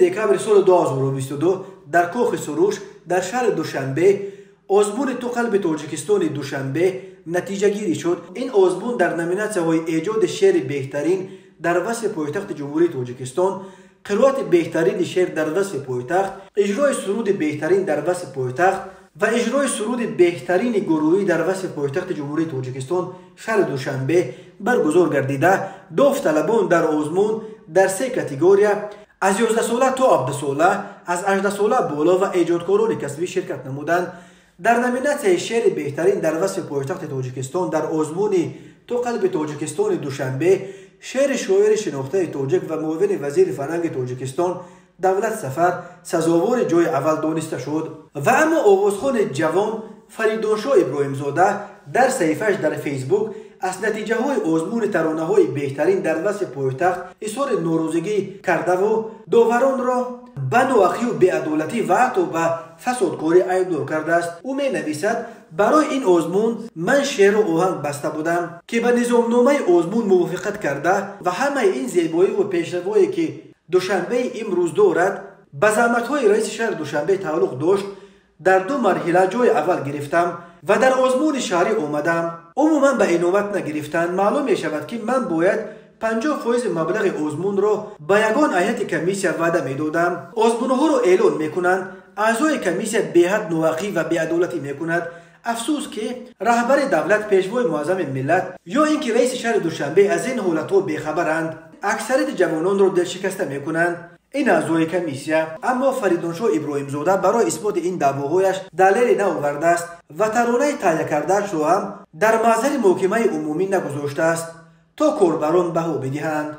دکامبر سال 2022 در کاخ سروش در شهر دوشنبه آزمون تو قلب تاجیکستان دوشنبه نتیجه گیری شد. این آزمون در نامیناسیون های ایجاد شعر بهترین در وصف پایتخت جمهوری تاجیکستان، قرائت بهترین شعر در وصف پایتخت، اجرای سرود بهترین در وصف پایتخت و اجرای سرود بهترین گروهی در وصف پایتخت جمهوری تاجیکستان شهر دوشنبه برگزار گردیده. داوطلبان در آزمون در 3 کاتگوری از 11 ساله تا 17 ساله، از 18 ساله بالا و ایجادکاران کسبی شرکت نمودند. در نامیناسیون شعر بهترین در وصف پایتخت تاجیکستان در آزمون تو قلب تاجیکستان دوشنبه، شعر شاعر شناخته تاجیک و معاون وزیر فرهنگ تاجیکستان دولت سفر سزاوار جای اول دانسته شد. و اما آوازخوان جوان فریدونشاه ابراهیم زاده در صحیفه‌اش در فیسبوک از نتیجه های آزمون ترانه های بهترین در وصف پایتخت اظهار ناراضگی کرده و داوران را به ناحقی و بی‌عدالتی و حتی به فسادکاری ایبدار کرده است. او می نویسد برای این آزمون من شعر و آهنگ بسته بودم که به نظامنامه آزمون موافقت کرده و همه این زیبایی و پیشروایی که دوشنبه امروز دارد به زحمت‌های رئیس شهر دوشنبه تعلق داشت. در 2 مرحله جای اول گرفتم و در آزمون شهری آمدم. عموما به اینومت نگرفتند. معلوم می شود که من باید 50% مبلغ آزمون را به یگان هیئت کمیسیون وعده می دادم. آزمونها را اعلان می کنند. اعضای کمیسیون بی‌حد ناحقی و بی‌عدالتی می کند. افسوس که رهبر دولت، پیشوای معظم ملت یا اینکه رئیس شهر دوشنبه از این حالت‌ها بی‌خبرند. اکثریت جوانان را دلشکسته می کنند. این اعضای کمیسیون. اما فریدونشاه ابراهیم زاده برای اثبات این دعواهایش دلیلی نآورده است و ترانه تهیه کرده‌اش را هم در محضر محکمه عمومی نگذاشته است تا کاربران بها بدهند.